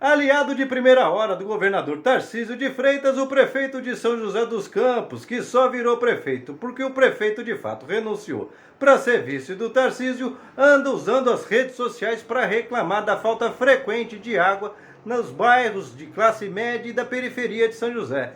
Aliado de primeira hora do governador Tarcísio de Freitas, o prefeito de São José dos Campos, que só virou prefeito porque o prefeito de fato renunciou para ser vice do Tarcísio, anda usando as redes sociais para reclamar da falta frequente de água nos bairros de classe média e da periferia de São José.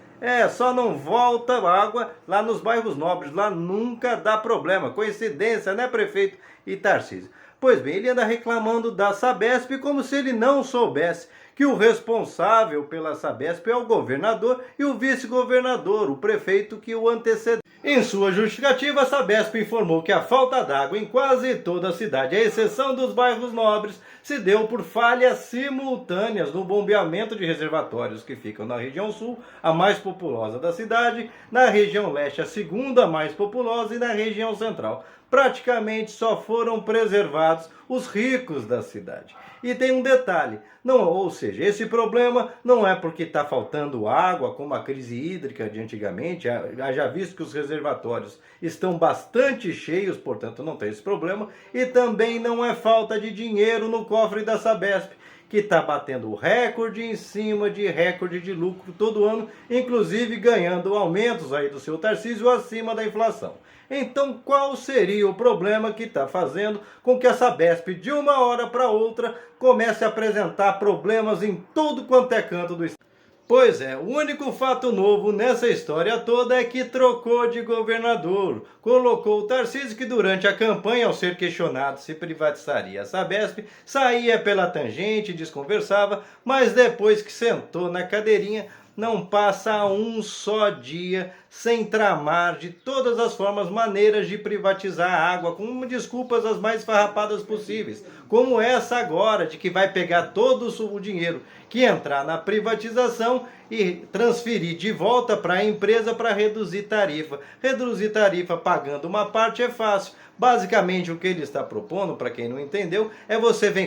Só não volta água lá nos bairros nobres, lá nunca dá problema. Coincidência, né, prefeito e Tarcísio? Pois bem, ele anda reclamando da Sabesp como se ele não soubesse que o responsável pela Sabesp é o governador e o vice-governador, o prefeito que o antecedeu. Em sua justificativa, a Sabesp informou que a falta d'água em quase toda a cidade, à exceção dos bairros nobres, se deu por falhas simultâneas no bombeamento de reservatórios que ficam na região sul, a mais populosa da cidade, na região leste, a segunda mais populosa, e na região central. Praticamente só foram preservados os ricos da cidade. E tem um detalhe, ou seja, esse problema não é porque está faltando água, como a crise hídrica de antigamente, já visto que os reservatórios estão bastante cheios, portanto não tem esse problema, e também não é falta de dinheiro no cofre da Sabesp, que está batendo recorde em cima de recorde de lucro todo ano, inclusive ganhando aumentos aí do seu Tarcísio acima da inflação. Então, qual seria o problema que está fazendo com que a Sabesp, de uma hora para outra, comece a apresentar problemas em tudo quanto é canto do estado? Pois é, o único fato novo nessa história toda é que trocou de governador. Colocou o Tarcísio, que durante a campanha, ao ser questionado se privatizaria a Sabesp, saía pela tangente, desconversava, mas depois que sentou na cadeirinha, não passa um só dia sem tramar de todas as formas maneiras de privatizar a água, com desculpas as mais farrapadas possíveis, como essa agora, de que vai pegar todo o dinheiro que entrar na privatização e transferir de volta para a empresa para reduzir tarifa. Reduzir tarifa pagando uma parte é fácil. Basicamente, o que ele está propondo, para quem não entendeu, é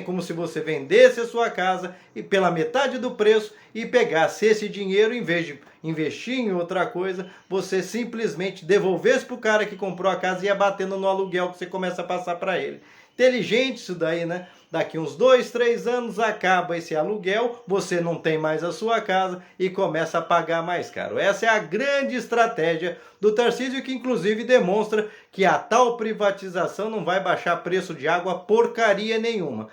como se você vendesse a sua casa e pela metade do preço e pegasse esse dinheiro, em vez de investir em outra coisa, você simplesmente devolvesse para o cara que comprou a casa e ia batendo no aluguel que você começa a passar para ele. Inteligente isso daí, né? Daqui uns 2, 3 anos acaba esse aluguel, você não tem mais a sua casa e começa a pagar mais caro. Essa é a grande estratégia do Tarcísio, que inclusive demonstra que a tal privatização não vai baixar preço de água porcaria nenhuma.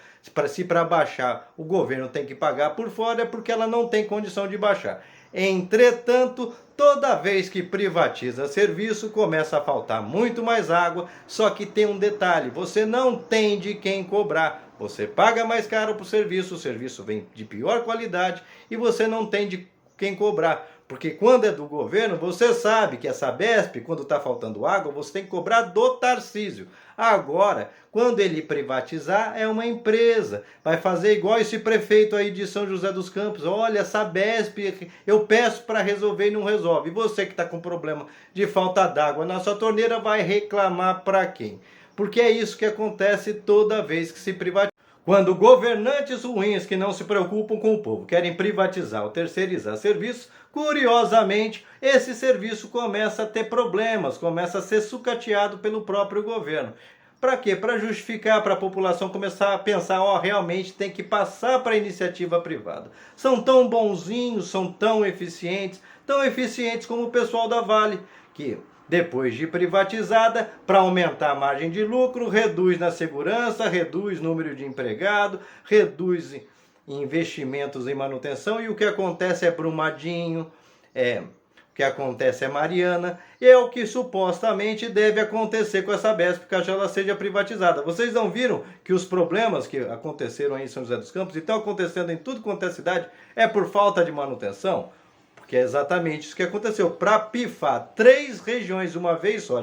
Se para baixar o governo tem que pagar por fora, é porque ela não tem condição de baixar. Entretanto, toda vez que privatiza serviço, começa a faltar muito mais água, só que tem um detalhe, você não tem de quem cobrar. Você paga mais caro para o serviço vem de pior qualidade e você não tem de quem cobrar. Porque quando é do governo, você sabe que a Sabesp, quando está faltando água, você tem que cobrar do Tarcísio. Agora, quando ele privatizar, é uma empresa. Vai fazer igual esse prefeito aí de São José dos Campos. Olha, Sabesp, eu peço para resolver e não resolve. E você que está com problema de falta d'água na sua torneira, vai reclamar para quem? Porque é isso que acontece toda vez que se privatiza. Quando governantes ruins que não se preocupam com o povo querem privatizar ou terceirizar serviço, curiosamente, esse serviço começa a ter problemas, começa a ser sucateado pelo próprio governo. Para quê? Para justificar, para a população começar a pensar, realmente tem que passar para a iniciativa privada. São tão bonzinhos, são tão eficientes como o pessoal da Vale, que depois de privatizada, para aumentar a margem de lucro, reduz na segurança, reduz número de empregado, reduz investimentos em manutenção, e o que acontece é Brumadinho, o que acontece é Mariana, e é o que supostamente deve acontecer com essa Sabesp, caso ela seja privatizada. Vocês não viram que os problemas que aconteceram aí em São José dos Campos e estão acontecendo em tudo quanto é cidade é por falta de manutenção? Porque é exatamente isso que aconteceu. Para pifar 3 regiões de uma vez só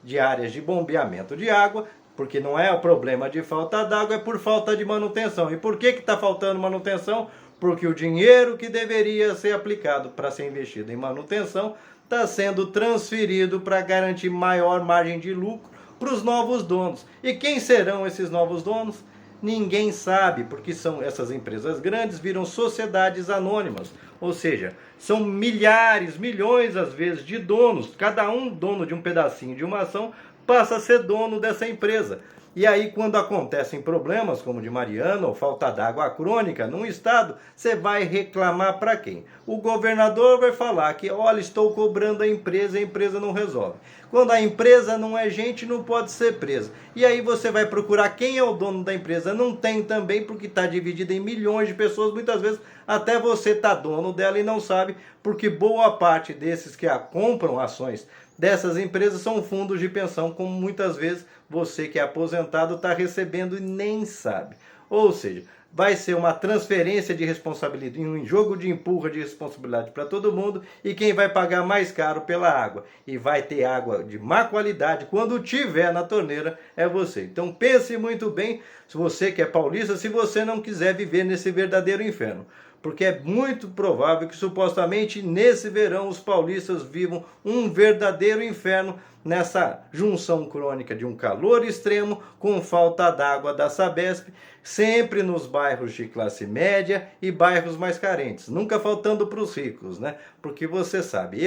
de áreas de bombeamento de água, porque não é o problema de falta d'água, é por falta de manutenção. E por que está faltando manutenção? Porque o dinheiro que deveria ser aplicado para ser investido em manutenção está sendo transferido para garantir maior margem de lucro para os novos donos. E quem serão esses novos donos? Ninguém sabe, porque essas empresas grandes viram sociedades anônimas, ou seja, são milhares, milhões às vezes de donos, cada um dono de um pedacinho de uma ação passa a ser dono dessa empresa. E aí, quando acontecem problemas como o de Mariana ou falta d'água crônica num estado, você vai reclamar para quem? O governador vai falar que, olha, estou cobrando a empresa não resolve. Quando a empresa não é gente, não pode ser presa. E aí você vai procurar quem é o dono da empresa. Não tem também, porque está dividida em milhões de pessoas. Muitas vezes até você está dono dela e não sabe, porque boa parte desses que compram ações dessas empresas são fundos de pensão, como muitas vezes você que é aposentado está recebendo e nem sabe. Ou seja, vai ser uma transferência de responsabilidade, um jogo de empurra de responsabilidade para todo mundo, e quem vai pagar mais caro pela água e vai ter água de má qualidade quando tiver na torneira é você. Então pense muito bem, se você que é paulista, se você não quiser viver nesse verdadeiro inferno. Porque é muito provável que supostamente nesse verão os paulistas vivam um verdadeiro inferno nessa junção crônica de um calor extremo com falta d'água da Sabesp, sempre nos bairros de classe média e bairros mais carentes, nunca faltando para os ricos, né? Porque você sabe,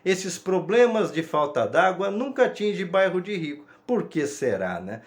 esses problemas de falta d'água nunca atinge bairro de rico. Por que será, né?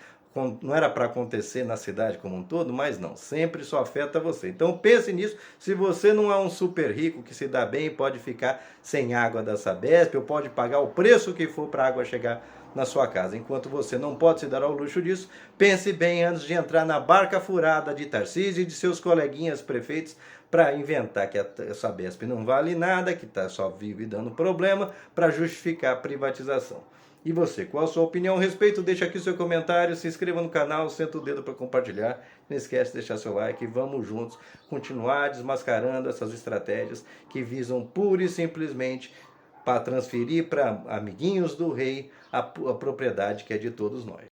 Não era para acontecer na cidade como um todo, mas não, sempre só afeta você. Então pense nisso, se você não é um super rico que se dá bem e pode ficar sem água da Sabesp, ou pode pagar o preço que for para a água chegar na sua casa, enquanto você não pode se dar ao luxo disso, pense bem antes de entrar na barca furada de Tarcísio e de seus coleguinhas prefeitos para inventar que a Sabesp não vale nada, que só vive dando problema, para justificar a privatização. E você, qual a sua opinião a respeito? Deixa aqui o seu comentário, se inscreva no canal, senta o dedo para compartilhar. Não esquece de deixar seu like e vamos juntos continuar desmascarando essas estratégias que visam pura e simplesmente para transferir para amiguinhos do rei a propriedade que é de todos nós.